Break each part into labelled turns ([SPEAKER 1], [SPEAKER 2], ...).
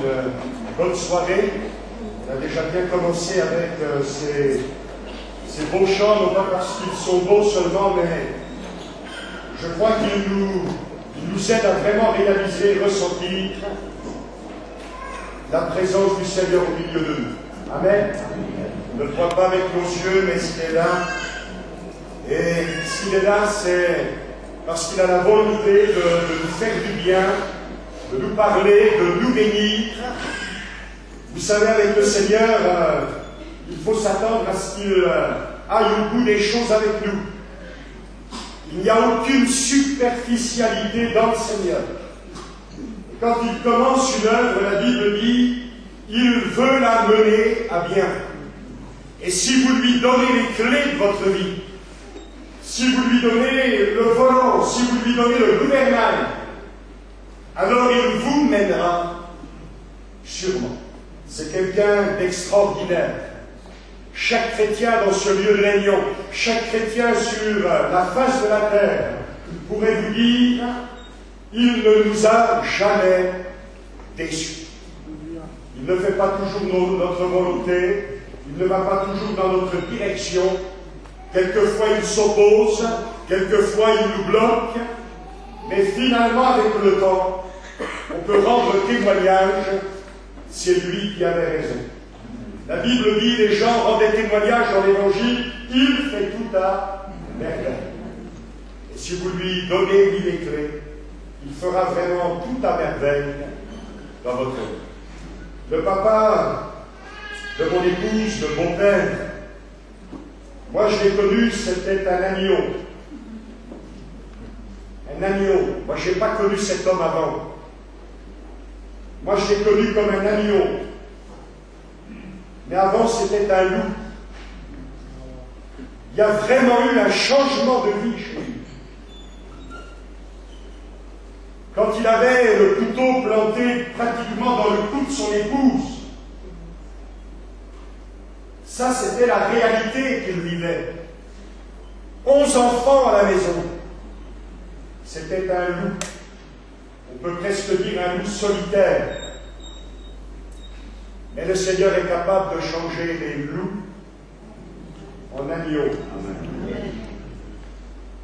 [SPEAKER 1] une bonne soirée. On a déjà bien commencé avec ces beaux chants, non pas parce qu'ils sont beaux seulement, mais je crois qu'ils nous aident à vraiment réaliser et ressentir la présence du Seigneur au milieu de nous. Amen. On ne le voit pas avec nos yeux, mais il est là. Et s'il est là, c'est parce qu'il a la volonté de nous faire du bien, de nous parler, de nous bénir. Vous savez, avec le Seigneur, il faut s'attendre à ce qu'il aille au bout des choses avec nous. Il n'y a aucune superficialité dans le Seigneur. Et quand il commence une œuvre, la Bible dit, il veut la mener à bien. Et si vous lui donnez les clés de votre vie, si vous lui donnez le volant, si vous lui donnez le gouvernail, alors il vous mènera sûrement. C'est quelqu'un d'extraordinaire. Chaque chrétien dans ce lieu de réunion, chaque chrétien sur la face de la terre pourrait vous dire, il ne nous a jamais déçus. Il ne fait pas toujours notre volonté, il ne va pas toujours dans notre direction. Quelquefois il s'oppose, quelquefois il nous bloque, mais finalement avec le temps, on peut rendre témoignage, c'est lui qui avait raison. La Bible dit, les gens rendaient témoignage dans l'Évangile, il fait tout à merveille. Et si vous lui donnez, lui, les clés, il fera vraiment tout à merveille dans votre vie. Le papa de mon épouse, de mon père, moi je l'ai connu, c'était un agneau. Un agneau. Moi je n'ai pas connu cet homme avant. Moi je l'ai connu comme un agneau. Mais avant c'était un loup. Il y a vraiment eu un changement de vie chez lui. Quand il avait le couteau planté pratiquement dans le cou de son épouse, ça, c'était la réalité qu'il vivait. 11 enfants à la maison. C'était un loup. On peut presque dire un loup solitaire. Mais le Seigneur est capable de changer les loups en agneaux.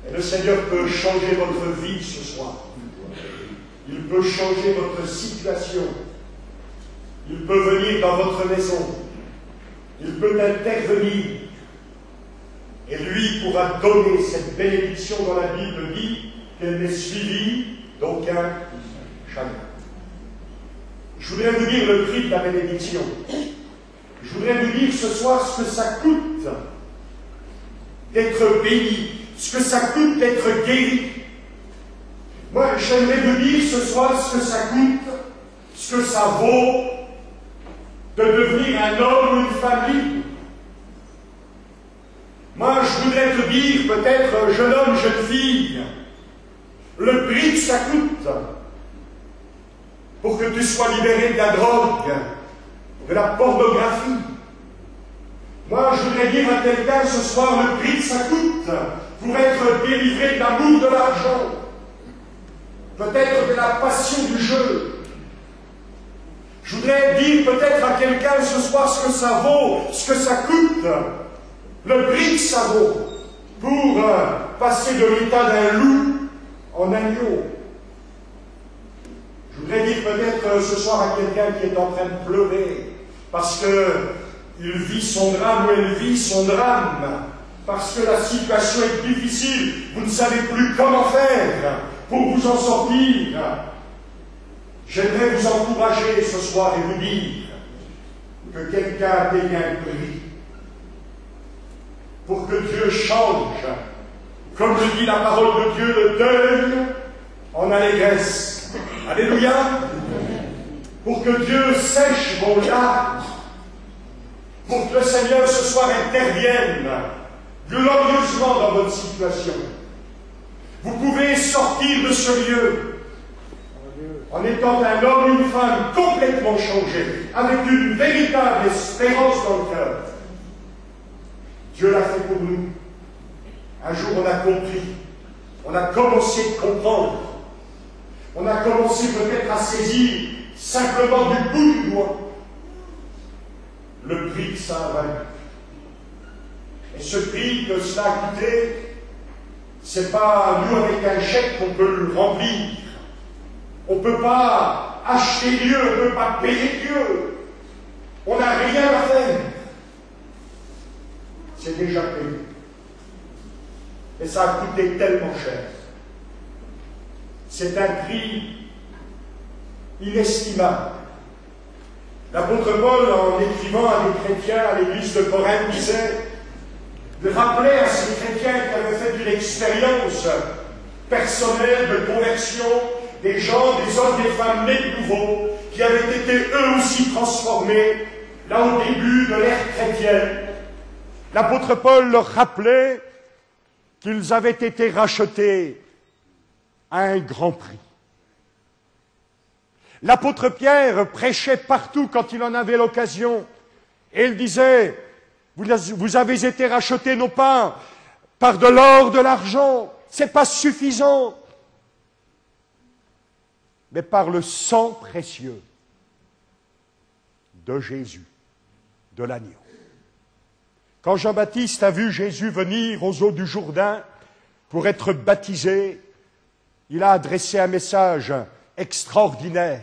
[SPEAKER 1] Et le Seigneur peut changer votre vie ce soir. Il peut changer votre situation. Il peut venir dans votre maison. Il peut intervenir. Et lui pourra donner cette bénédiction dont la Bible dit qu'elle n'est suivie d'aucun chagrin. Je voudrais vous dire le prix de la bénédiction. Je voudrais vous dire ce soir ce que ça coûte d'être béni, ce que ça coûte d'être guéri. Moi, j'aimerais vous dire ce soir ce que ça coûte, ce que ça vaut de devenir un homme ou une femme libre. Moi, je voudrais te dire, peut-être, jeune homme, jeune fille, le prix que ça coûte pour que tu sois libéré de la drogue, de la pornographie. Moi, je voudrais dire à quelqu'un ce soir le prix que ça coûte pour être délivré de l'amour de l'argent, peut-être de la passion du jeu. Je voudrais dire peut-être à quelqu'un ce soir ce que ça vaut, ce que ça coûte, le prix que ça vaut pour passer de l'état d'un loup en agneau. Je voudrais dire peut-être ce soir à quelqu'un qui est en train de pleurer parce qu'il vit son drame ou elle vit son drame, parce que la situation est difficile, vous ne savez plus comment faire pour vous en sortir. J'aimerais vous encourager ce soir et vous dire que quelqu'un a payé un prix pour que Dieu change, comme le dit la parole de Dieu, le deuil en allégresse. Alléluia. Pour que Dieu sèche vos larmes, pour que le Seigneur ce soir intervienne glorieusement dans votre situation. Vous pouvez sortir de ce lieu en étant un homme ou une femme complètement changé, avec une véritable espérance dans le cœur. Dieu l'a fait pour nous. Un jour on a compris, on a commencé à comprendre, on a commencé peut-être à saisir simplement du bout du doigt le prix que ça a valu. Et ce prix que cela a coûté, c'est pas nous avec un chèque qu'on peut le remplir. On ne peut pas acheter Dieu, on ne peut pas payer Dieu. On n'a rien à faire. C'est déjà payé. Et ça a coûté tellement cher. C'est un prix inestimable. L'apôtre Paul, en écrivant à des chrétiens à l'église de Corinthe, disait, de rappeler à ces chrétiens qui avaient fait une expérience personnelle de conversion, des gens, des hommes, des femmes nés de nouveau, qui avaient été eux aussi transformés, là au début de l'ère chrétienne. L'apôtre Paul leur rappelait qu'ils avaient été rachetés à un grand prix. L'apôtre Pierre prêchait partout quand il en avait l'occasion, et il disait, vous avez été rachetés non pas par de l'or, de l'argent, c'est pas suffisant, mais par le sang précieux de Jésus, de l'agneau. Quand Jean-Baptiste a vu Jésus venir aux eaux du Jourdain pour être baptisé, il a adressé un message extraordinaire.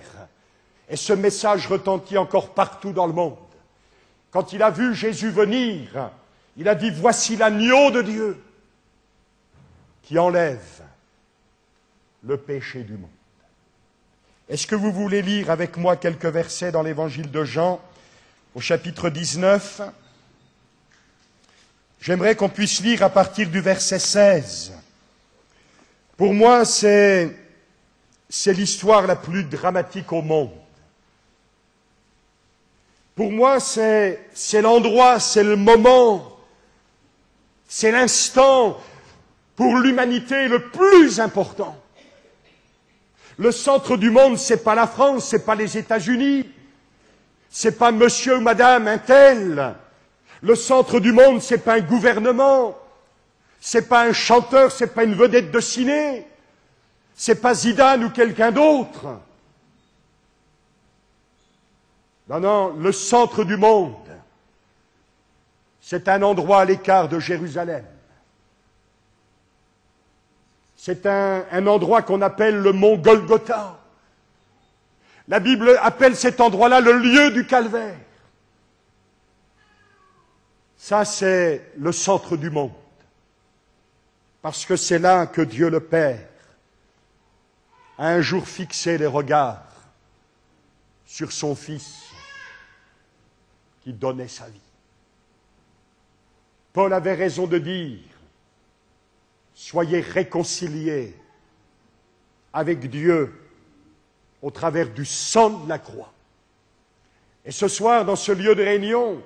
[SPEAKER 1] Et ce message retentit encore partout dans le monde. Quand il a vu Jésus venir, il a dit, voici l'agneau de Dieu qui enlève le péché du monde. Est-ce que vous voulez lire avec moi quelques versets dans l'évangile de Jean, au chapitre 19 ? J'aimerais qu'on puisse lire à partir du verset 16. Pour moi, c'est l'histoire la plus dramatique au monde. Pour moi, c'est l'endroit, c'est le moment, c'est l'instant pour l'humanité le plus important. Le centre du monde, c'est pas la France, c'est pas les États-Unis, c'est pas monsieur ou madame un tel. Le centre du monde, c'est pas un gouvernement, c'est pas un chanteur, c'est pas une vedette de ciné, c'est pas Zidane ou quelqu'un d'autre. Non, non, le centre du monde, c'est un endroit à l'écart de Jérusalem. C'est un endroit qu'on appelle le mont Golgotha. La Bible appelle cet endroit-là le lieu du calvaire. Ça, c'est le centre du monde. Parce que c'est là que Dieu le Père a un jour fixé les regards sur son Fils qui donnait sa vie. Paul avait raison de dire, soyez réconciliés avec Dieu au travers du sang de la croix. Et ce soir, dans ce lieu de réunion,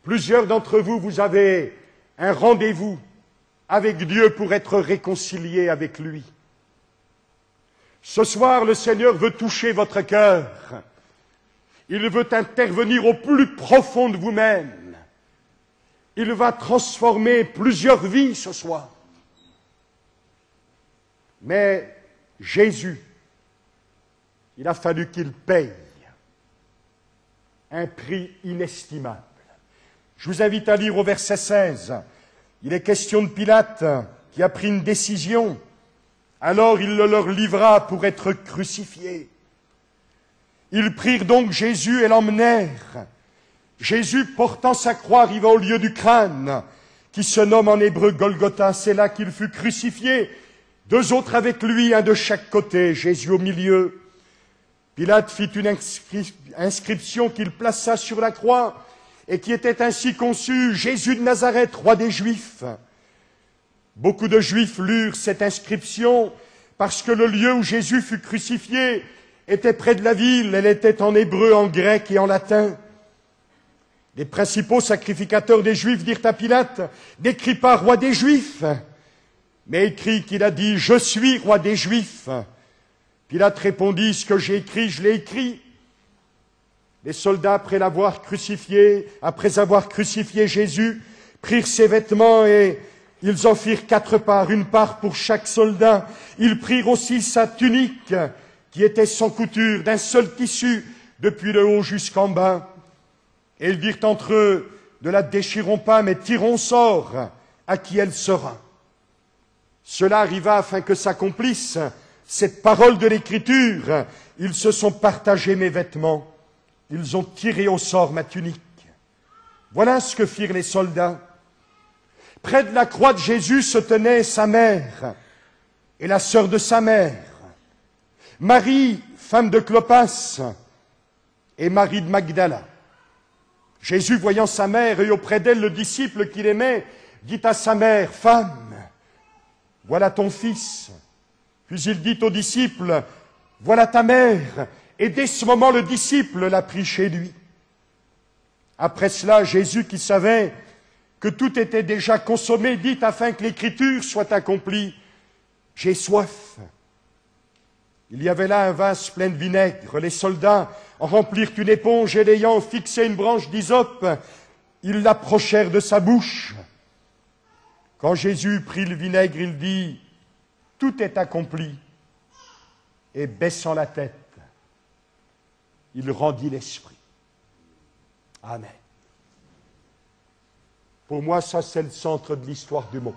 [SPEAKER 1] plusieurs d'entre vous, vous avez un rendez-vous avec Dieu pour être réconciliés avec lui. Ce soir, le Seigneur veut toucher votre cœur. Il veut intervenir au plus profond de vous-même. Il va transformer plusieurs vies ce soir. Mais Jésus, il a fallu qu'il paye un prix inestimable. Je vous invite à lire au verset 16. Il est question de Pilate qui a pris une décision. Alors il le leur livra pour être crucifié. Ils prirent donc Jésus et l'emmenèrent. Jésus, portant sa croix, arriva au lieu du crâne, qui se nomme en hébreu Golgotha. C'est là qu'il fut crucifié. Deux autres avec lui, un de chaque côté, Jésus au milieu. Pilate fit une inscription qu'il plaça sur la croix et qui était ainsi conçue, Jésus de Nazareth, roi des Juifs. Beaucoup de Juifs lurent cette inscription parce que le lieu où Jésus fut crucifié était près de la ville. Elle était en hébreu, en grec et en latin. Les principaux sacrificateurs des Juifs dirent à Pilate, « N'écris pas roi des Juifs !» Mais écrit qu'il a dit, « Je suis roi des Juifs !» Pilate répondit, « Ce que j'ai écrit, je l'ai écrit. » Les soldats, après avoir crucifié Jésus, prirent ses vêtements et ils en firent 4 parts, une part pour chaque soldat. Ils prirent aussi sa tunique qui étaient sans couture, d'un seul tissu, depuis le haut jusqu'en bas. Et ils dirent entre eux, ne la déchirons pas, mais tirons sort à qui elle sera. Cela arriva afin que s'accomplisse cette parole de l'Écriture. Ils se sont partagés mes vêtements, ils ont tiré au sort ma tunique. Voilà ce que firent les soldats. Près de la croix de Jésus se tenait sa mère et la sœur de sa mère, Marie, femme de Clopas, et Marie de Magdala. Jésus, voyant sa mère et auprès d'elle le disciple qu'il aimait, dit à sa mère, « Femme, voilà ton fils. » Puis il dit au disciple, « Voilà ta mère. » Et dès ce moment, le disciple l'a pris chez lui. Après cela, Jésus, qui savait que tout était déjà consommé, dit, afin que l'Écriture soit accomplie, « J'ai soif. » Il y avait là un vase plein de vinaigre. Les soldats en remplirent une éponge et l'ayant fixé une branche d'hysope, ils l'approchèrent de sa bouche. Quand Jésus prit le vinaigre, il dit, « Tout est accompli. » Et baissant la tête, il rendit l'esprit. Amen. Pour moi, ça, c'est le centre de l'histoire du monde.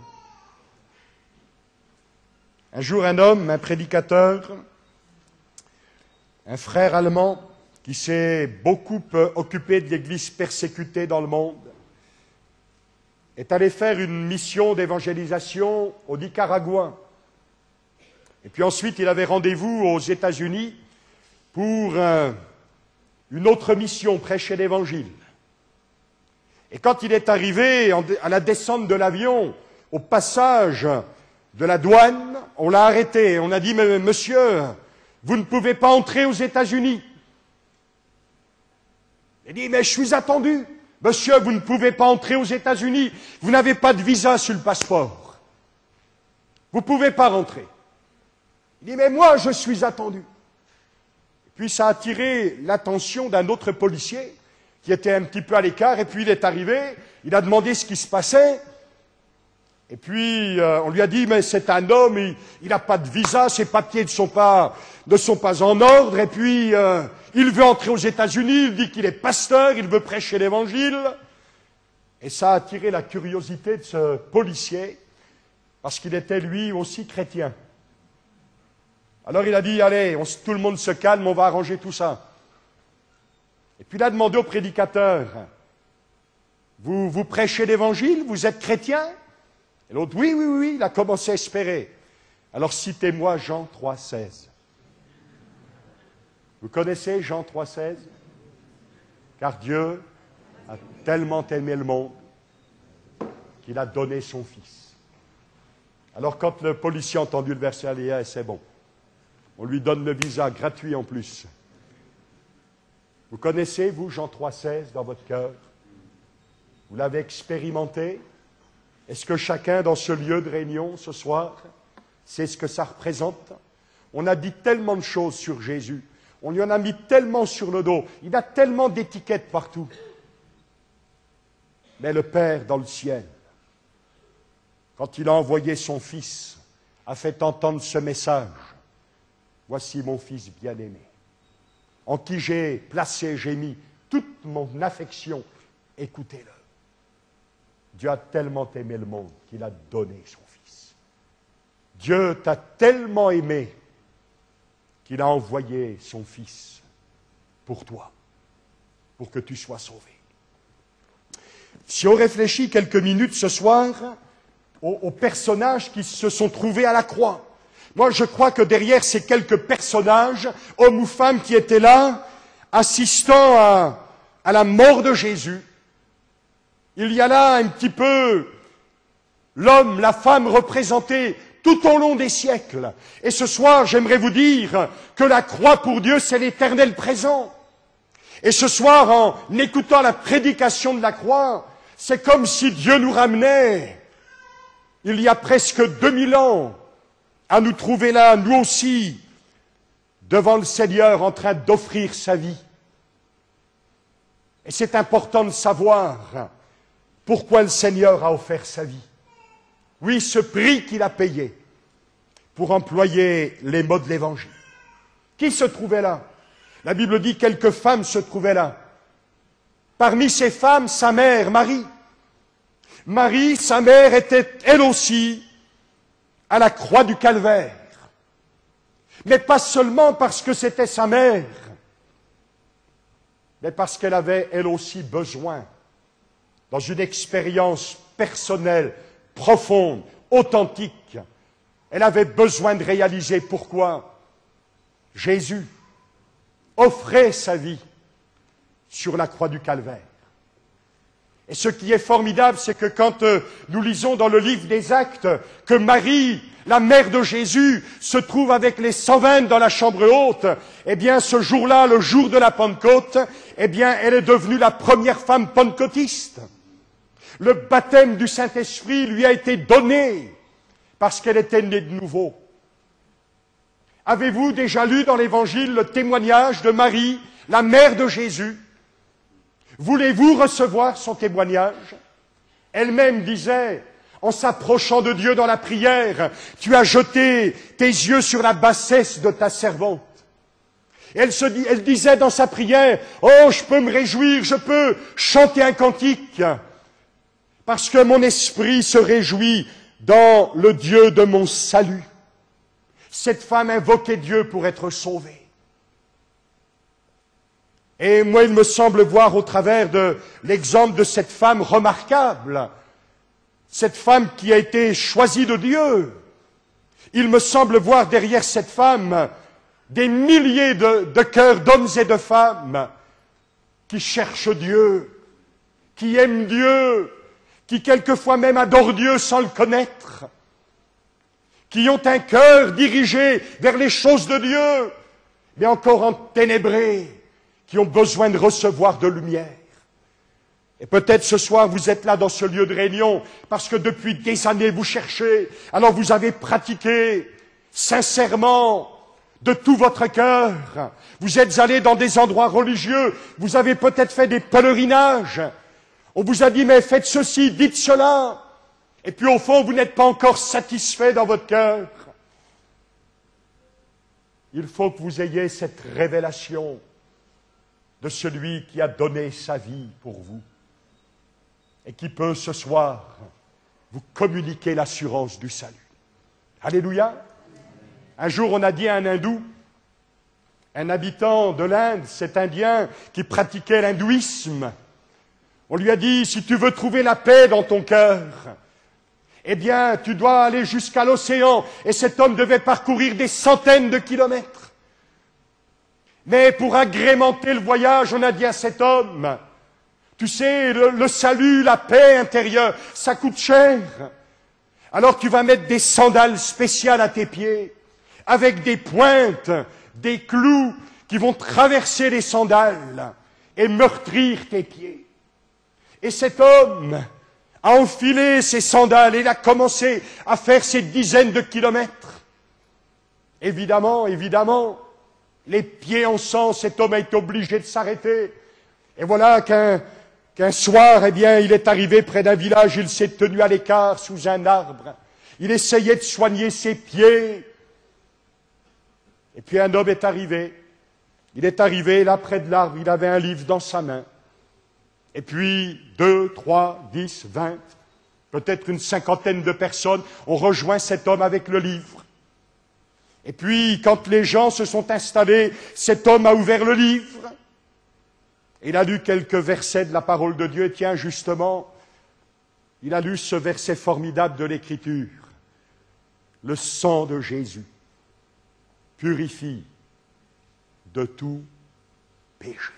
[SPEAKER 1] Un jour, un homme, un prédicateur, un frère allemand qui s'est beaucoup occupé de l'Église persécutée dans le monde, est allé faire une mission d'évangélisation au Nicaragua. Et puis ensuite, il avait rendez-vous aux États-Unis pour une autre mission, prêcher l'Évangile. Et quand il est arrivé à la descente de l'avion, au passage de la douane, on l'a arrêté. On a dit, mais monsieur, vous ne pouvez pas entrer aux États-Unis. Il a dit, mais je suis attendu. Monsieur, vous ne pouvez pas entrer aux États-Unis. Vous n'avez pas de visa sur le passeport. Vous ne pouvez pas rentrer. Il dit, mais moi, je suis attendu. Et puis ça a attiré l'attention d'un autre policier qui était un petit peu à l'écart. Et puis il est arrivé, il a demandé ce qui se passait. Et puis on lui a dit, mais c'est un homme, il n'a pas de visa, ses papiers ne sont pas en ordre. Et puis il veut entrer aux États-Unis, il dit qu'il est pasteur, il veut prêcher l'Évangile. Et ça a attiré la curiosité de ce policier, parce qu'il était lui aussi chrétien. Alors il a dit, allez, tout le monde se calme, on va arranger tout ça. Et puis il a demandé au prédicateur, vous prêchez l'Évangile, vous êtes chrétien? Et l'autre, oui, oui, oui, il a commencé à espérer. Alors citez-moi Jean 3,16. Vous connaissez Jean 3,16? Car Dieu a tellement aimé le monde qu'il a donné son Fils. Alors quand le policier a entendu le verset, il a dit, c'est bon. On lui donne le visa gratuit en plus. Vous connaissez, vous, Jean 3,16 dans votre cœur? Vous l'avez expérimenté? Est-ce que chacun dans ce lieu de réunion ce soir sait ce que ça représente? On a dit tellement de choses sur Jésus. On lui en a mis tellement sur le dos. Il a tellement d'étiquettes partout. Mais le Père dans le ciel, quand il a envoyé son Fils, a fait entendre ce message. Voici mon Fils bien-aimé, en qui j'ai mis toute mon affection. Écoutez-le. Dieu a tellement aimé le monde qu'il a donné son Fils. Dieu t'a tellement aimé qu'il a envoyé son Fils pour toi, pour que tu sois sauvé. Si on réfléchit quelques minutes ce soir aux personnages qui se sont trouvés à la croix, moi, je crois que derrière ces quelques personnages, hommes ou femmes qui étaient là, assistant à la mort de Jésus, il y a là un petit peu l'homme, la femme représentés tout au long des siècles. Et ce soir, j'aimerais vous dire que la croix pour Dieu, c'est l'éternel présent. Et ce soir, en écoutant la prédication de la croix, c'est comme si Dieu nous ramenait, il y a presque 2000 ans, à nous trouver là, nous aussi, devant le Seigneur, en train d'offrir sa vie. Et c'est important de savoir pourquoi le Seigneur a offert sa vie. Oui, ce prix qu'il a payé pour employer les mots de l'Évangile.
[SPEAKER 2] Qui se trouvait là? La Bible dit quelques femmes se trouvaient là. Parmi ces femmes, sa mère, Marie. Marie, sa mère, était elle aussi à la croix du Calvaire. Mais pas seulement parce que c'était sa mère, mais parce qu'elle avait elle aussi besoin, dans une expérience personnelle, profonde, authentique, elle avait besoin de réaliser pourquoi Jésus offrait sa vie sur la croix du Calvaire. Et ce qui est formidable, c'est que quand nous lisons dans le livre des Actes que Marie, la mère de Jésus, se trouve avec les 120 dans la chambre haute, eh bien ce jour-là, le jour de la Pentecôte, eh bien elle est devenue la première femme pentecôtiste. Le baptême du Saint-Esprit lui a été donné parce qu'elle était née de nouveau. Avez-vous déjà lu dans l'Évangile le témoignage de Marie, la mère de Jésus? Voulez-vous recevoir son témoignage? Elle-même disait, en s'approchant de Dieu dans la prière, « Tu as jeté tes yeux sur la bassesse de ta servante. » Elle disait dans sa prière, « Oh, je peux me réjouir, je peux chanter un cantique, parce que mon esprit se réjouit dans le Dieu de mon salut. » Cette femme invoquait Dieu pour être sauvée. Et moi, il me semble voir au travers de l'exemple de cette femme remarquable, cette femme qui a été choisie de Dieu, il me semble voir derrière cette femme des milliers de cœurs d'hommes et de femmes qui cherchent Dieu, qui aiment Dieu, qui quelquefois même adorent Dieu sans le connaître, qui ont un cœur dirigé vers les choses de Dieu, mais encore enténébrés, qui ont besoin de recevoir de lumière. Et peut-être ce soir, vous êtes là dans ce lieu de réunion, parce que depuis des années, vous cherchez, alors vous avez pratiqué sincèrement, de tout votre cœur. Vous êtes allés dans des endroits religieux, vous avez peut-être fait des pèlerinages. On vous a dit, mais faites ceci, dites cela. Et puis au fond, vous n'êtes pas encore satisfait dans votre cœur. Il faut que vous ayez cette révélation de celui qui a donné sa vie pour vous et qui peut ce soir vous communiquer l'assurance du salut. Alléluia. Un jour, on a dit à un hindou, un habitant de l'Inde, cet Indien qui pratiquait l'hindouisme, on lui a dit, si tu veux trouver la paix dans ton cœur, eh bien, tu dois aller jusqu'à l'océan. Et cet homme devait parcourir des centaines de kilomètres. Mais pour agrémenter le voyage, on a dit à cet homme, tu sais, le salut, la paix intérieure, ça coûte cher. Alors tu vas mettre des sandales spéciales à tes pieds, avec des pointes, des clous qui vont traverser les sandales et meurtrir tes pieds. Et cet homme a enfilé ses sandales et il a commencé à faire ses dizaines de kilomètres. Évidemment, les pieds en sang, cet homme a été obligé de s'arrêter. Et voilà qu'un soir, eh bien, il est arrivé près d'un village, il s'est tenu à l'écart sous un arbre. Il essayait de soigner ses pieds. Et puis un homme est arrivé. Il est arrivé là près de l'arbre, il avait un livre dans sa main. Et puis 2, 3, 10, 20, peut-être une cinquantaine de personnes ont rejoint cet homme avec le livre. Et puis, quand les gens se sont installés, cet homme a ouvert le livre. Il a lu quelques versets de la parole de Dieu. Et tiens, justement, il a lu ce verset formidable de l'Écriture. Le sang de Jésus purifie de tout péché.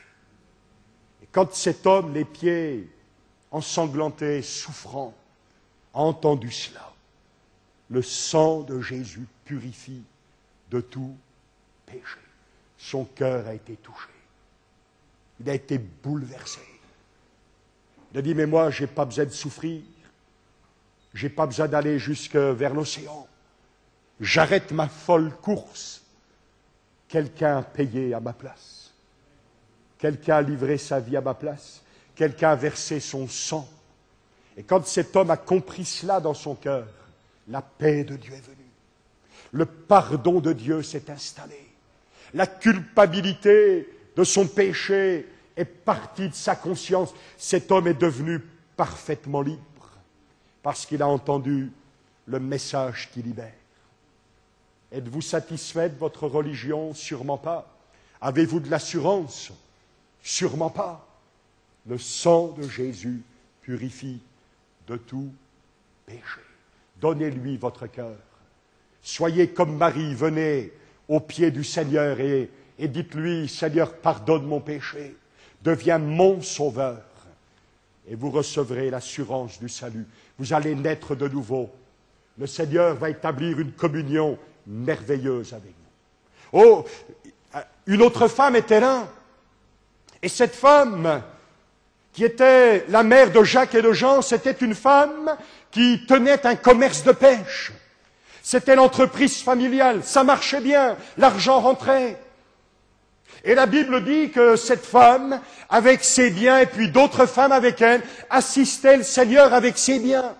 [SPEAKER 2] Et quand cet homme, les pieds ensanglantés, souffrant, a entendu cela, le sang de Jésus purifie de tout péché. Son cœur a été touché. Il a été bouleversé. Il a dit, mais moi, je n'ai pas besoin de souffrir. Je n'ai pas besoin d'aller jusque vers l'océan. J'arrête ma folle course. Quelqu'un a payé à ma place. Quelqu'un a livré sa vie à ma place. Quelqu'un a versé son sang. Et quand cet homme a compris cela dans son cœur, la paix de Dieu est venue. Le pardon de Dieu s'est installé. la culpabilité de son péché est partie de sa conscience. Cet homme est devenu parfaitement libre parce qu'il a entendu le message qui libère. Êtes-vous satisfait de votre religion? Sûrement pas. Avez-vous de l'assurance? Sûrement pas. Le sang de Jésus purifie de tout péché. Donnez-lui votre cœur. Soyez comme Marie, venez aux pieds du Seigneur et dites-lui, Seigneur, pardonne mon péché, deviens mon sauveur, et vous recevrez l'assurance du salut. Vous allez naître de nouveau. Le Seigneur va établir une communion merveilleuse avec vous. Oh, une autre femme était là, et cette femme, qui était la mère de Jacques et de Jean, c'était une femme qui tenait un commerce de pêche. C'était l'entreprise familiale, ça marchait bien, l'argent rentrait. Et la Bible dit que cette femme, avec ses biens, et puis d'autres femmes avec elle, assistaient le Seigneur avec ses biens.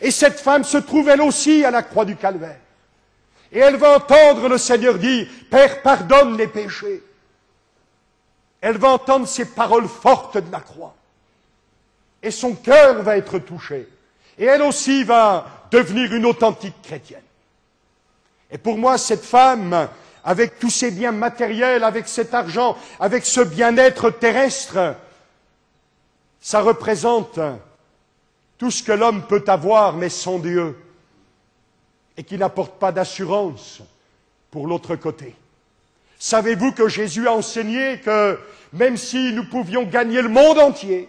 [SPEAKER 2] Et cette femme se trouve elle aussi à la croix du Calvaire. Et elle va entendre le Seigneur dire, « Père, pardonne les péchés ». Elle va entendre ces paroles fortes de la croix. Et son cœur va être touché. Et elle aussi va devenir une authentique chrétienne. Et pour moi, cette femme, avec tous ses biens matériels, avec cet argent, avec ce bien-être terrestre, ça représente tout ce que l'homme peut avoir, mais sans Dieu, et qui n'apporte pas d'assurance pour l'autre côté. Savez-vous que Jésus a enseigné que même si nous pouvions gagner le monde entier,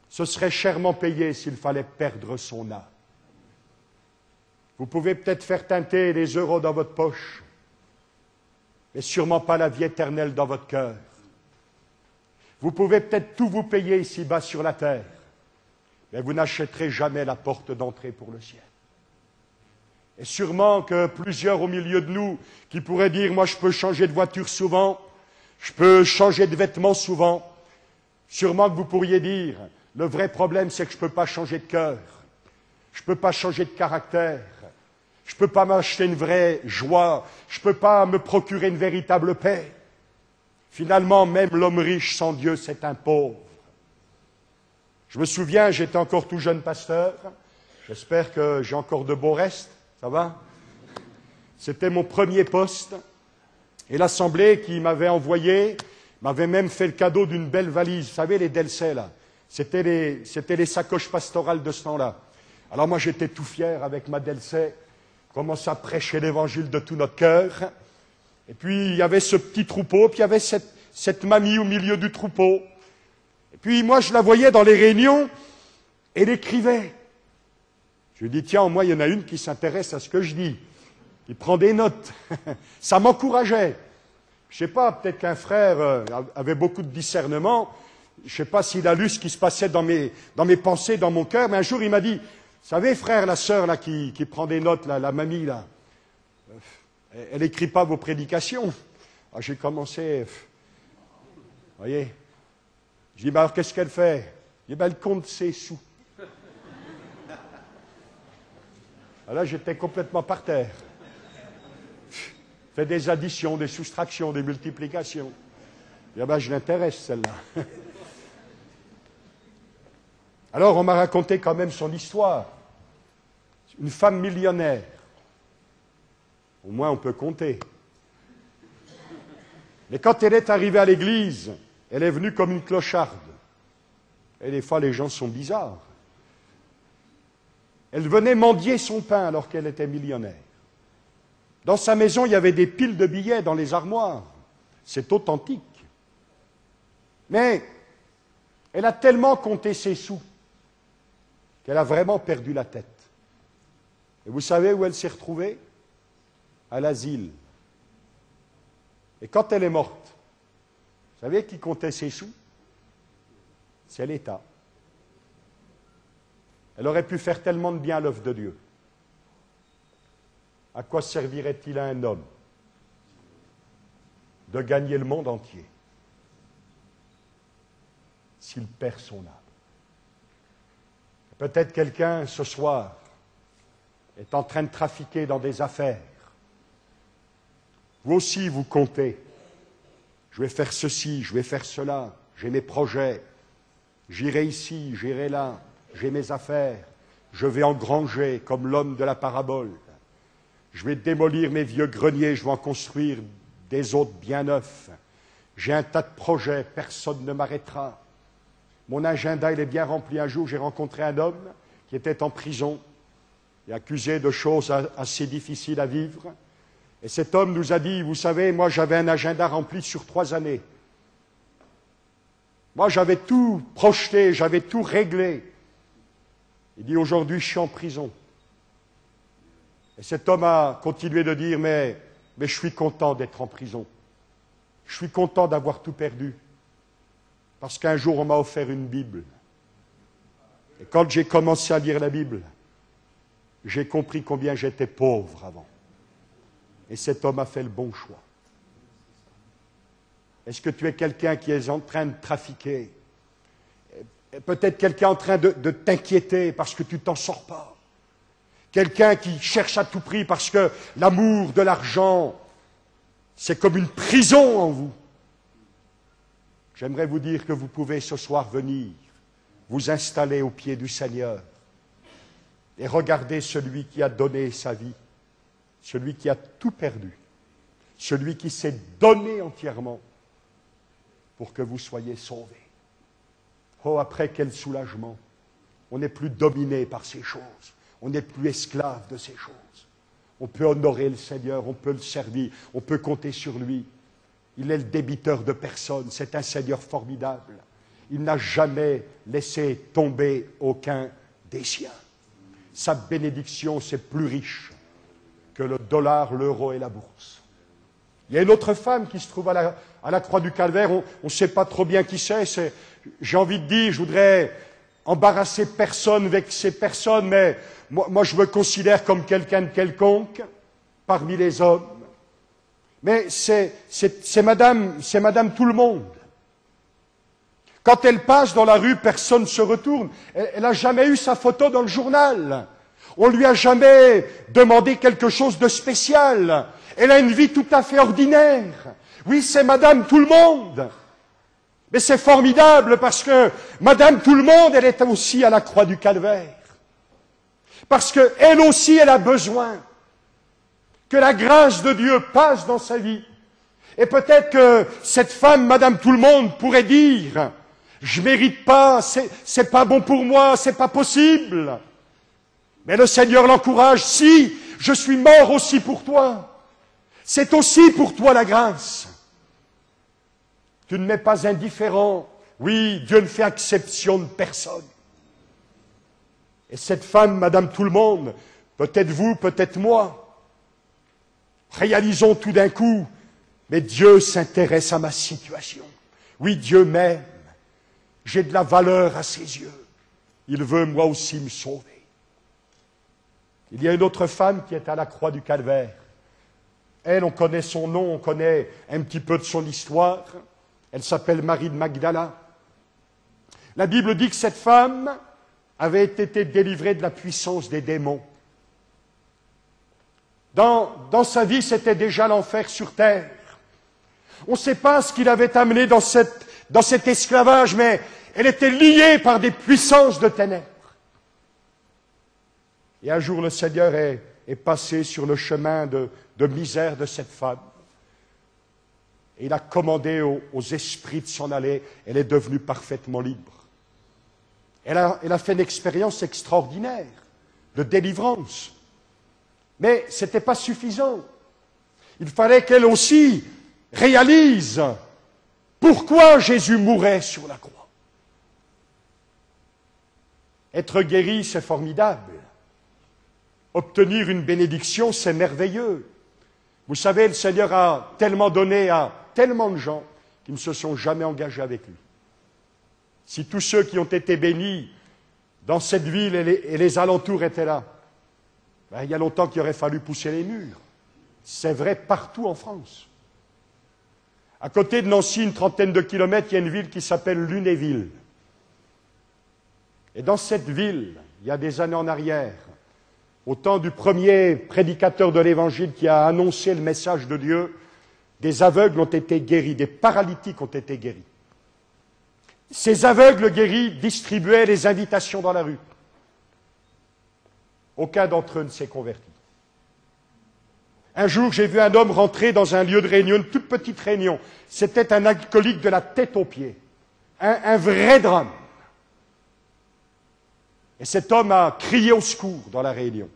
[SPEAKER 2] ce serait chèrement payé s'il fallait perdre son âme. Vous pouvez peut-être faire teinter les euros dans votre poche, mais sûrement pas la vie éternelle dans votre cœur. Vous pouvez peut-être tout vous payer ici-bas sur la terre, mais vous n'achèterez jamais la porte d'entrée pour le ciel. Et sûrement que plusieurs au milieu de nous qui pourraient dire « Moi, je peux changer de voiture souvent, je peux changer de vêtements souvent », sûrement que vous pourriez dire « Le vrai problème, c'est que je ne peux pas changer de cœur, je ne peux pas changer de caractère, je ne peux pas m'acheter une vraie joie, je ne peux pas me procurer une véritable paix. » Finalement, même l'homme riche sans Dieu, c'est un pauvre. Je me souviens, j'étais encore tout jeune pasteur, j'espère que j'ai encore de beaux restes, ça va? C'était mon premier poste, et l'Assemblée qui m'avait envoyé m'avait même fait le cadeau d'une belle valise, vous savez, les Delsey, là. C'était les sacoches pastorales de ce temps-là. Alors moi, j'étais tout fier avec ma Delsey, commençais à prêcher l'évangile de tout notre cœur. Et puis, il y avait ce petit troupeau, puis il y avait cette mamie au milieu du troupeau. Et puis, moi, je la voyais dans les réunions, et elle écrivait. Je lui dis, tiens, moi, il y en a une qui s'intéresse à ce que je dis, qui prend des notes. Ça m'encourageait. Je ne sais pas, peut-être qu'un frère avait beaucoup de discernement. Je ne sais pas s'il a lu ce qui se passait dans mes pensées, dans mon cœur, mais un jour, il m'a dit, vous savez, frère, la sœur là qui prend des notes, là, la mamie, là, elle n'écrit pas vos prédications. Alors, j'ai commencé, vous voyez. Je dis, alors qu'est-ce qu'elle fait? Je dis, elle compte ses sous. Alors là, j'étais complètement par terre. Fait des additions, des soustractions, des multiplications. Je dis, je l'intéresse, celle-là. Alors, on m'a raconté quand même son histoire. Une femme millionnaire. Au moins, on peut compter. Mais quand elle est arrivée à l'église, elle est venue comme une clocharde. Et des fois, les gens sont bizarres. Elle venait mendier son pain alors qu'elle était millionnaire. Dans sa maison, il y avait des piles de billets dans les armoires. C'est authentique. Mais elle a tellement compté ses sous qu'elle a vraiment perdu la tête. Et vous savez où elle s'est retrouvée? À l'asile. Et quand elle est morte, vous savez qui comptait ses sous? C'est l'État. Elle aurait pu faire tellement de bien à l'œuvre de Dieu. À quoi servirait-il à un homme de gagner le monde entier s'il perd son âme? Peut-être quelqu'un, ce soir, est en train de trafiquer dans des affaires Vous aussi, vous comptez. Je vais faire ceci, je vais faire cela, j'ai mes projets. J'irai ici, j'irai là, j'ai mes affaires. Je vais engranger comme l'homme de la parabole. Je vais démolir mes vieux greniers, je vais en construire des autres bien neufs. J'ai un tas de projets, personne ne m'arrêtera. Mon agenda, il est bien rempli. Un jour, j'ai rencontré un homme qui était en prison et accusé de choses assez difficiles à vivre. Et cet homme nous a dit, vous savez, moi j'avais un agenda rempli sur 3 années. Moi j'avais tout projeté, j'avais tout réglé. Il dit, aujourd'hui je suis en prison. Et cet homme a continué de dire, mais je suis content d'être en prison. Je suis content d'avoir tout perdu. Parce qu'un jour on m'a offert une Bible. Et quand j'ai commencé à lire la Bible, j'ai compris combien j'étais pauvre avant. Et cet homme a fait le bon choix. Est-ce que tu es quelqu'un qui est en train de trafiquer? Peut-être quelqu'un en train de t'inquiéter parce que tu ne t'en sors pas. Quelqu'un qui cherche à tout prix parce que l'amour de l'argent, c'est comme une prison en vous. J'aimerais vous dire que vous pouvez ce soir venir, vous installer au pied du Seigneur et regarder celui qui a donné sa vie. Celui qui a tout perdu, celui qui s'est donné entièrement pour que vous soyez sauvés. Oh, après quel soulagement! On n'est plus dominé par ces choses, on n'est plus esclave de ces choses. On peut honorer le Seigneur, on peut le servir, on peut compter sur lui. Il est le débiteur de personne, c'est un Seigneur formidable. Il n'a jamais laissé tomber aucun des siens. Sa bénédiction, c'est plus riche que le dollar, l'euro et la bourse. Il y a une autre femme qui se trouve à la croix du Calvaire, on ne sait pas trop bien qui c'est. J'ai envie de dire, je voudrais embarrasser personne avec ces personnes, mais moi je me considère comme quelqu'un de quelconque parmi les hommes. Mais c'est madame tout le monde. Quand elle passe dans la rue, personne ne se retourne. Elle n'a jamais eu sa photo dans le journal. On ne lui a jamais demandé quelque chose de spécial. Elle a une vie tout à fait ordinaire. Oui, c'est Madame Tout-le-Monde. Mais c'est formidable parce que Madame Tout-le-Monde, elle est aussi à la croix du Calvaire. Parce qu'elle aussi, elle a besoin que la grâce de Dieu passe dans sa vie. Et peut-être que cette femme, Madame Tout-le-Monde, pourrait dire, je mérite pas, c'est pas bon pour moi, c'est pas possible. Mais le Seigneur l'encourage, si, je suis mort aussi pour toi. C'est aussi pour toi la grâce. Tu ne m'es pas indifférent. Oui, Dieu ne fait exception de personne. Et cette femme, Madame Tout-le-Monde, peut-être vous, peut-être moi, réalisons tout d'un coup, mais Dieu s'intéresse à ma situation. Oui, Dieu m'aime. J'ai de la valeur à ses yeux. Il veut moi aussi me sauver. Il y a une autre femme qui est à la croix du Calvaire. Elle, on connaît son nom, on connaît un petit peu de son histoire. Elle s'appelle Marie de Magdala. La Bible dit que cette femme avait été délivrée de la puissance des démons. Dans sa vie, c'était déjà l'enfer sur terre. On ne sait pas ce qu'il avait amené dans cet esclavage, mais elle était liée par des puissances de ténèbres. Et un jour, le Seigneur est passé sur le chemin de misère de cette femme. Et il a commandé aux esprits de s'en aller. Elle est devenue parfaitement libre. Elle a fait une expérience extraordinaire de délivrance. Mais ce n'était pas suffisant. Il fallait qu'elle aussi réalise pourquoi Jésus mourait sur la croix. Être guéri, c'est formidable. Obtenir une bénédiction, c'est merveilleux. Vous savez, le Seigneur a tellement donné à tellement de gens qui ne se sont jamais engagés avec lui. Si tous ceux qui ont été bénis dans cette ville et les alentours étaient là, ben, il y a longtemps qu'il aurait fallu pousser les murs. C'est vrai partout en France. À côté de Nancy, une trentaine de kilomètres, il y a une ville qui s'appelle Lunéville. Et dans cette ville, il y a des années en arrière, au temps du premier prédicateur de l'Évangile qui a annoncé le message de Dieu, des aveugles ont été guéris, des paralytiques ont été guéris. Ces aveugles guéris distribuaient les invitations dans la rue. Aucun d'entre eux ne s'est converti. Un jour, j'ai vu un homme rentrer dans un lieu de réunion, une toute petite réunion. C'était un alcoolique de la tête aux pieds. Un vrai drame. Et cet homme a crié au secours dans la réunion.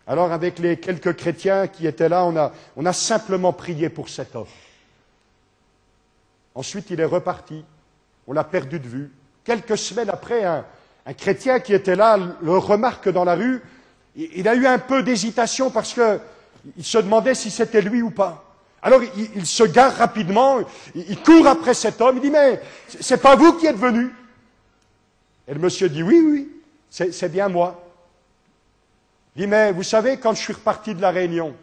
[SPEAKER 2] Alors, avec les quelques chrétiens qui étaient là, on a simplement prié pour cet homme. Ensuite, il est reparti. On l'a perdu de vue. Quelques semaines après, un chrétien qui était là le remarque dans la rue. Il a eu un peu d'hésitation parce qu'il se demandait si c'était lui ou pas. Alors, il se gare rapidement, il court après cet homme, il dit « Mais c'est pas vous qui êtes venu ?» Et le monsieur dit « Oui, oui, c'est bien moi. » Il dit « Mais vous savez, quand je suis reparti de la réunion,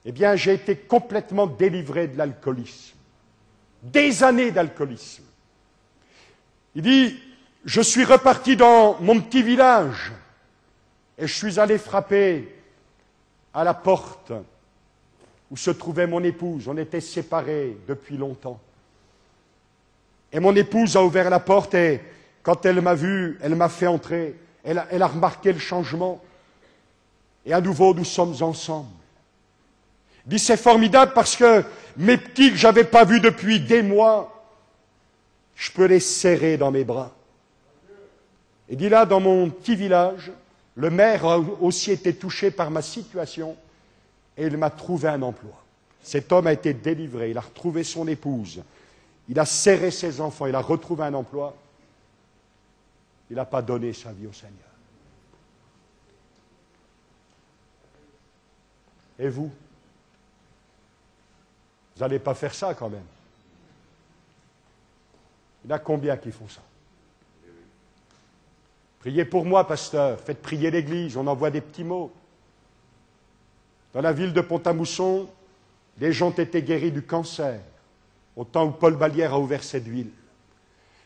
[SPEAKER 2] eh bien, j'ai été complètement délivré de l'alcoolisme. Des années d'alcoolisme. Il dit « Je suis reparti dans mon petit village et je suis allé frapper à la porte où se trouvait mon épouse. On était séparés depuis longtemps. Et mon épouse a ouvert la porte et quand elle m'a vu, elle m'a fait entrer. Elle a remarqué le changement. Et à nouveau, nous sommes ensemble. Il dit, c'est formidable parce que mes petits que je n'avais pas vus depuis des mois, je peux les serrer dans mes bras. Il dit là, dans mon petit village, le maire a aussi été touché par ma situation et il m'a trouvé un emploi. Cet homme a été délivré, il a retrouvé son épouse, il a serré ses enfants, il a retrouvé un emploi. Il n'a pas donné sa vie au Seigneur. Et vous? Vous n'allez pas faire ça quand même. Il y en a combien qui font ça? Priez pour moi, pasteur. Faites prier l'Église. On envoie des petits mots. Dans la ville de Pont-à-Mousson, des gens ont été guéris du cancer, au temps où Paul Vallière a ouvert cette ville.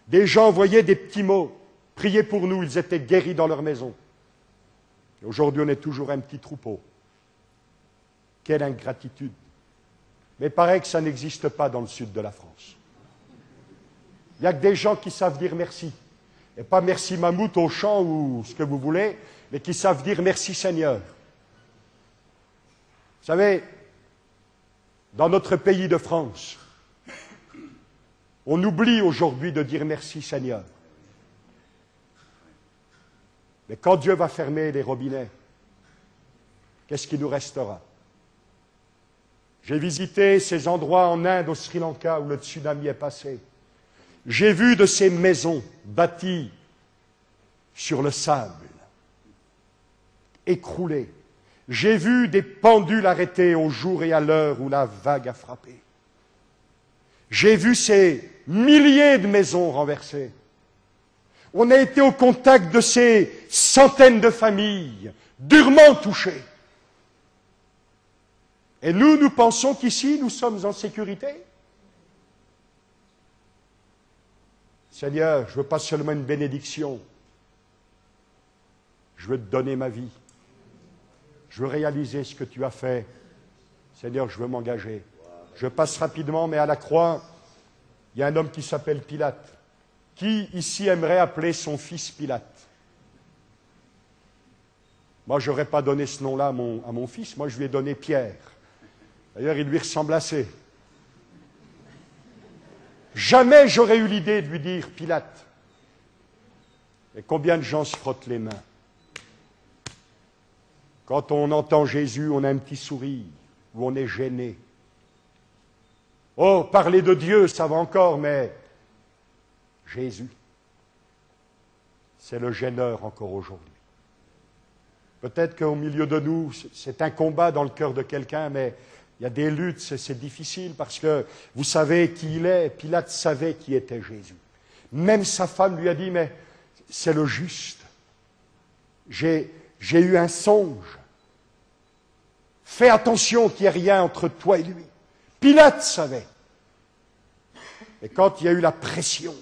[SPEAKER 2] Des gens envoyaient des petits mots. Priez pour nous. Ils étaient guéris dans leur maison. Et aujourd'hui, on est toujours un petit troupeau. Quelle ingratitude. Mais il paraît que ça n'existe pas dans le sud de la France. Il n'y a que des gens qui savent dire merci. Et pas merci mammouth au champ ou ce que vous voulez, mais qui savent dire merci Seigneur. Vous savez, dans notre pays de France, on oublie aujourd'hui de dire merci Seigneur. Mais quand Dieu va fermer les robinets, qu'est-ce qui nous restera? J'ai visité ces endroits en Inde, au Sri Lanka, où le tsunami est passé. J'ai vu de ces maisons bâties sur le sable, écroulées. J'ai vu des pendules arrêtés au jour et à l'heure où la vague a frappé. J'ai vu ces milliers de maisons renversées. On a été au contact de ces centaines de familles durement touchées. Et nous pensons qu'ici, nous sommes en sécurité. Seigneur, je ne veux pas seulement une bénédiction. Je veux te donner ma vie. Je veux réaliser ce que tu as fait. Seigneur, je veux m'engager. Je passe rapidement, mais à la croix, il y a un homme qui s'appelle Pilate. Qui ici aimerait appeler son fils Pilate? Moi, je n'aurais pas donné ce nom-là à mon fils. Moi, je lui ai donné Pierre. D'ailleurs, il lui ressemble assez. Jamais j'aurais eu l'idée de lui dire Pilate. Et combien de gens se frottent les mains? Quand on entend Jésus, on a un petit sourire, ou on est gêné. Oh, parler de Dieu, ça va encore, mais Jésus, c'est le gêneur encore aujourd'hui. Peut-être qu'au milieu de nous, c'est un combat dans le cœur de quelqu'un, mais il y a des luttes, c'est difficile parce que vous savez qui il est. Pilate savait qui était Jésus. Même sa femme lui a dit, mais c'est le juste. J'ai eu un songe. Fais attention qu'il n'y ait rien entre toi et lui. Pilate savait. Et quand il y a eu la pression,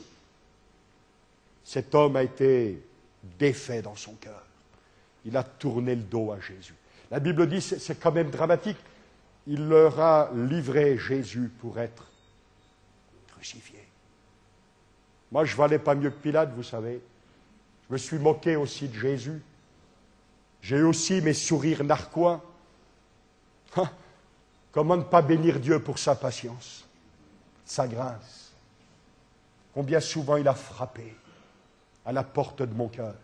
[SPEAKER 2] cet homme a été défait dans son cœur. Il a tourné le dos à Jésus. La Bible dit, c'est quand même dramatique. il leur a livré Jésus pour être crucifié. Moi, je valais pas mieux que Pilate, vous savez. Je me suis moqué aussi de Jésus. J'ai eu aussi mes sourires narquois. Comment ne pas bénir Dieu pour sa patience, sa grâce. Combien souvent il a frappé à la porte de mon cœur.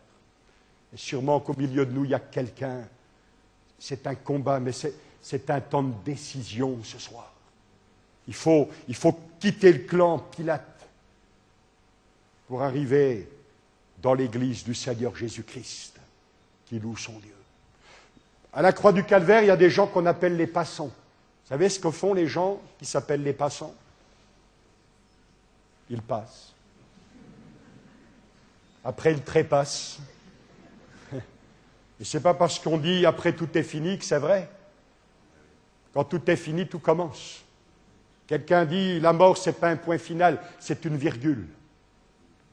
[SPEAKER 2] Et sûrement qu'au milieu de nous, il y a quelqu'un. C'est un combat, mais c'est un temps de décision ce soir. Il faut quitter le clan Pilate pour arriver dans l'église du Seigneur Jésus-Christ, qui loue son Dieu. À la croix du Calvaire, il y a des gens qu'on appelle les passants. Vous savez ce que font les gens qui s'appellent les passants? Ils passent. Après, ils trépassent. Et ce n'est pas parce qu'on dit après tout est fini que c'est vrai. Quand tout est fini, tout commence. Quelqu'un dit la mort, ce n'est pas un point final, c'est une virgule.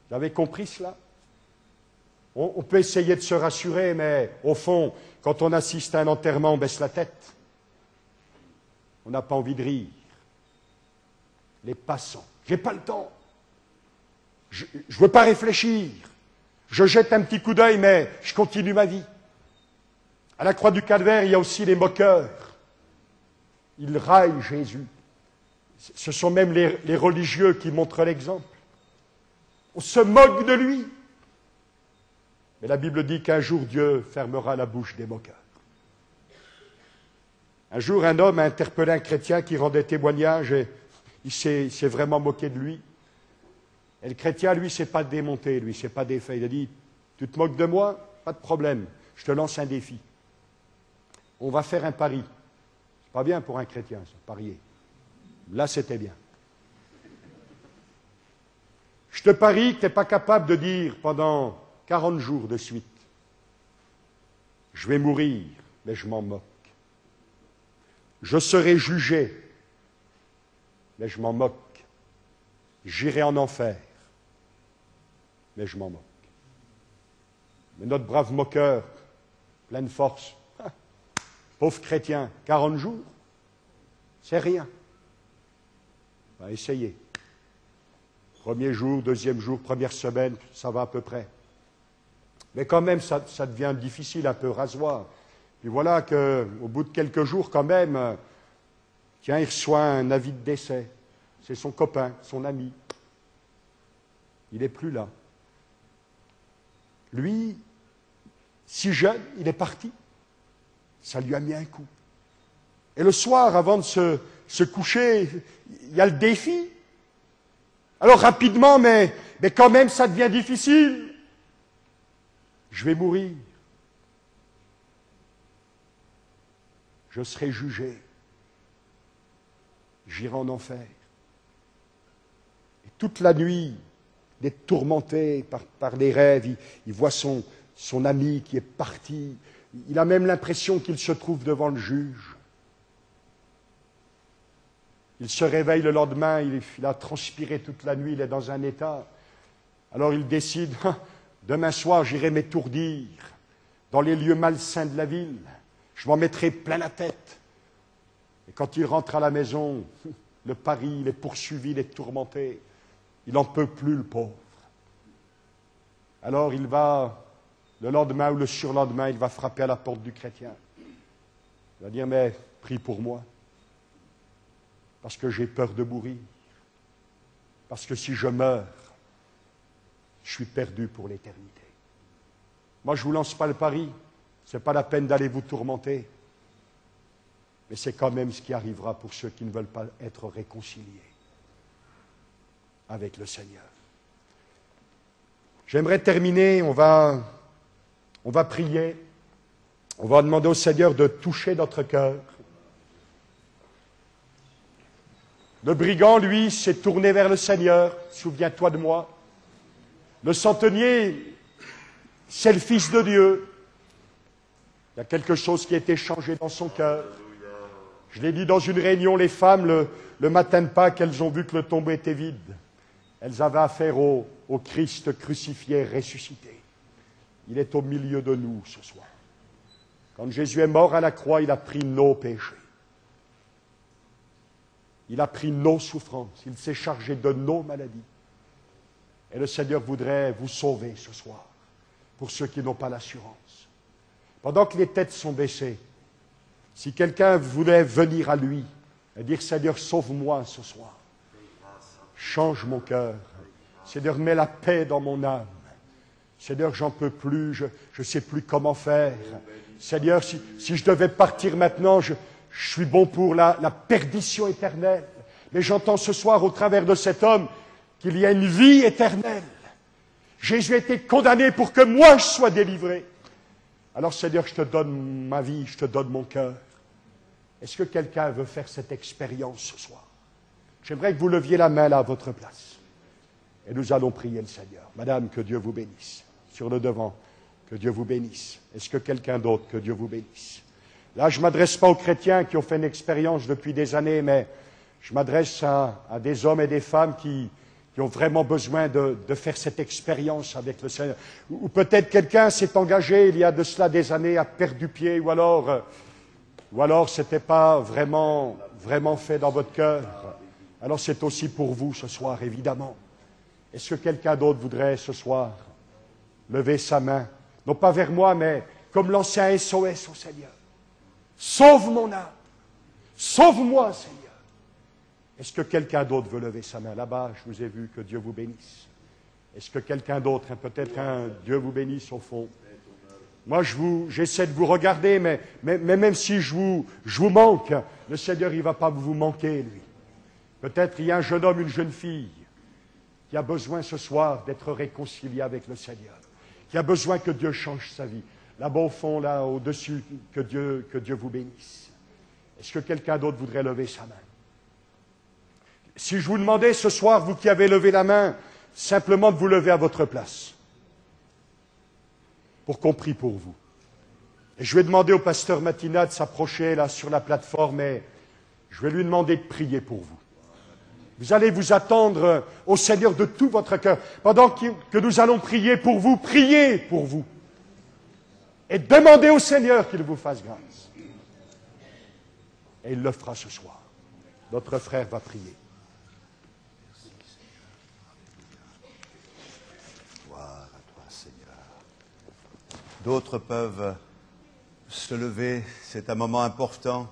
[SPEAKER 2] Vous avez compris cela? On peut essayer de se rassurer, mais au fond, quand on assiste à un enterrement, on baisse la tête. On n'a pas envie de rire. Les passants. J'ai pas le temps. Je ne veux pas réfléchir. Je jette un petit coup d'œil, mais je continue ma vie. À la croix du Calvaire, il y a aussi les moqueurs. Ils raillent Jésus. Ce sont même les religieux qui montrent l'exemple. On se moque de lui. Mais la Bible dit qu'un jour Dieu fermera la bouche des moqueurs. Un jour, un homme a interpellé un chrétien qui rendait témoignage et il s'est vraiment moqué de lui. Et le chrétien, lui, ne s'est pas démonté, lui, ne s'est pas défait. Il a dit, tu te moques de moi? Pas de problème, je te lance un défi. On va faire un pari. C'est pas bien pour un chrétien, ça, parier. Là, c'était bien. Je te parie que tu n'es pas capable de dire pendant 40 jours de suite, je vais mourir, mais je m'en moque. Je serai jugé, mais je m'en moque. J'irai en enfer, mais je m'en moque. Mais notre brave moqueur, plein de force, pauvre chrétien, 40 jours, c'est rien. On va essayer. Premier jour, deuxième jour, première semaine, ça va à peu près. Mais quand même, ça devient difficile, un peu rasoir. Puis voilà qu'au bout de quelques jours, quand même, tiens, il reçoit un avis de décès. C'est son copain, son ami. Il n'est plus là. Lui, si jeune, il est parti. Ça lui a mis un coup. Et le soir, avant de se coucher, il y a le défi. Alors rapidement, mais quand même, ça devient difficile. Je vais mourir. Je serai jugé. J'irai en enfer. Et toute la nuit, il est tourmenté par les rêves. Il voit son ami qui est parti. Il a même l'impression qu'il se trouve devant le juge. Il se réveille le lendemain, il a transpiré toute la nuit, il est dans un état. Alors il décide, demain soir j'irai m'étourdir dans les lieux malsains de la ville. Je m'en mettrai plein la tête. Et quand il rentre à la maison, le pari, il est poursuivi, il est tourmenté. Il n'en peut plus, le pauvre. Alors il va, le lendemain ou le surlendemain, il va frapper à la porte du chrétien. Il va dire, mais prie pour moi. Parce que j'ai peur de mourir. Parce que si je meurs, je suis perdu pour l'éternité. Moi, je ne vous lance pas le pari. Ce n'est pas la peine d'aller vous tourmenter. Mais c'est quand même ce qui arrivera pour ceux qui ne veulent pas être réconciliés avec le Seigneur. J'aimerais terminer, on va prier. On va demander au Seigneur de toucher notre cœur. Le brigand, lui, s'est tourné vers le Seigneur. Souviens-toi de moi. Le centenier, c'est le Fils de Dieu. Il y a quelque chose qui a été changé dans son cœur. Je l'ai dit dans une réunion, les femmes, le matin de Pâques, elles ont vu que le tombeau était vide. Elles avaient affaire au Christ crucifié, ressuscité. Il est au milieu de nous ce soir. Quand Jésus est mort à la croix, il a pris nos péchés. Il a pris nos souffrances. Il s'est chargé de nos maladies. Et le Seigneur voudrait vous sauver ce soir, pour ceux qui n'ont pas l'assurance. Pendant que les têtes sont baissées, si quelqu'un voulait venir à lui et dire « Seigneur, sauve-moi ce soir. Change mon cœur. Seigneur, mets la paix dans mon âme. Seigneur, j'en peux plus, je ne sais plus comment faire. Seigneur, si je devais partir maintenant, je suis bon pour la perdition éternelle. Mais j'entends ce soir au travers de cet homme qu'il y a une vie éternelle. Jésus a été condamné pour que moi je sois délivré. Alors Seigneur, je te donne ma vie, je te donne mon cœur. Est-ce que quelqu'un veut faire cette expérience ce soir? J'aimerais que vous leviez la main là à votre place. Et nous allons prier le Seigneur. Madame, que Dieu vous bénisse. Sur le devant, que Dieu vous bénisse. Est-ce que quelqu'un d'autre, que Dieu vous bénisse? Là, je ne m'adresse pas aux chrétiens qui ont fait une expérience depuis des années, mais je m'adresse à des hommes et des femmes qui ont vraiment besoin de faire cette expérience avec le Seigneur. Ou peut-être quelqu'un s'est engagé il y a de cela des années, a perdu pied, ou alors ce n'était pas vraiment fait dans votre cœur. Alors c'est aussi pour vous ce soir, évidemment. Est-ce que quelqu'un d'autre voudrait ce soir lever sa main, non pas vers moi, mais comme lancer un SOS au Seigneur? Sauve mon âme, sauve-moi, Seigneur. Est-ce que quelqu'un d'autre veut lever sa main? Là-bas, je vous ai vu, que Dieu vous bénisse. Est-ce que quelqu'un d'autre, peut-être un Dieu vous bénisse au fond? Moi, j'essaie de vous regarder, mais même si je vous manque, le Seigneur, il ne va pas vous manquer, lui. Peut-être il y a un jeune homme, une jeune fille, qui a besoin ce soir d'être réconcilié avec le Seigneur, qui a besoin que Dieu change sa vie. Là-bas au fond, là au-dessus, que Dieu vous bénisse. Est-ce que quelqu'un d'autre voudrait lever sa main? Si je vous demandais ce soir, vous qui avez levé la main, simplement de vous lever à votre place, pour qu'on prie pour vous. Et je vais demander au pasteur Matina de s'approcher là sur la plateforme et je vais lui demander de prier pour vous. Vous allez vous attendre au Seigneur de tout votre cœur. Pendant que nous allons prier pour vous, priez pour vous. Et demandez au Seigneur qu'il vous fasse grâce. Et il le fera ce soir. Notre frère va prier.
[SPEAKER 3] Gloire à toi, Seigneur. D'autres peuvent se lever. C'est un moment important.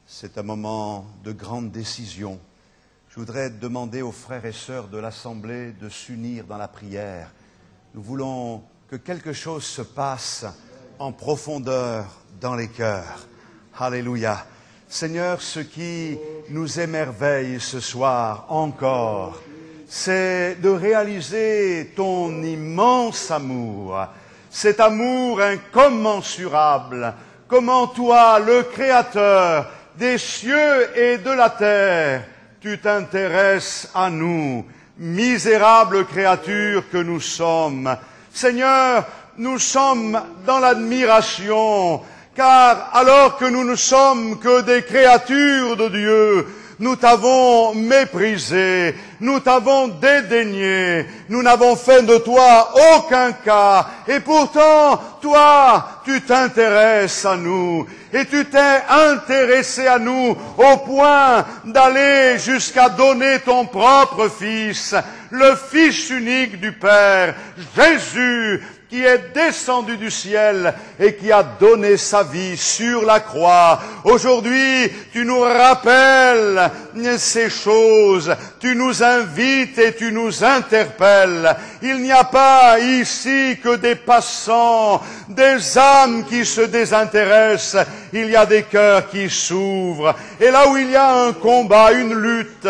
[SPEAKER 3] C'est un moment de grande décision. Je voudrais demander aux frères et sœurs de l'Assemblée de s'unir dans la prière. Nous voulons que quelque chose se passe en profondeur dans les cœurs. Alléluia. Seigneur, ce qui nous émerveille ce soir encore, c'est de réaliser ton immense amour, cet amour incommensurable. Comment toi, le Créateur des cieux et de la terre, tu t'intéresses à nous, misérables créatures que nous sommes. Seigneur, nous sommes dans l'admiration, car alors que nous ne sommes que des créatures de Dieu, nous t'avons méprisé, nous t'avons dédaigné, nous n'avons fait de toi aucun cas, et pourtant, toi, tu t'intéresses à nous, et tu t'es intéressé à nous au point d'aller jusqu'à donner ton propre Fils, le Fils unique du Père, Jésus, qui est descendu du ciel et qui a donné sa vie sur la croix. Aujourd'hui, tu nous rappelles ces choses, tu nous invites et tu nous interpelles. Il n'y a pas ici que des passants, des âmes qui se désintéressent, il y a des cœurs qui s'ouvrent. Et là où il y a un combat, une lutte,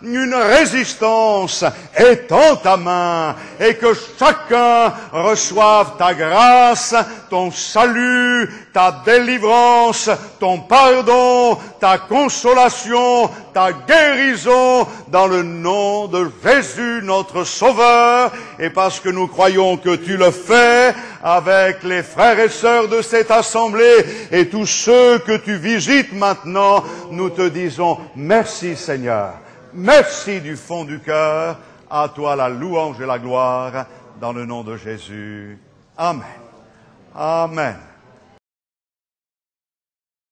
[SPEAKER 3] une résistance, étends ta main et que chacun reçoive ta grâce, ton salut, ta délivrance, ton pardon, ta consolation, ta guérison, dans le nom de Jésus notre Sauveur. Et parce que nous croyons que tu le fais avec les frères et sœurs de cette assemblée et tous ceux que tu visites maintenant, nous te disons merci Seigneur. Merci du fond du cœur. À toi la louange et la gloire dans le nom de Jésus. Amen. Amen.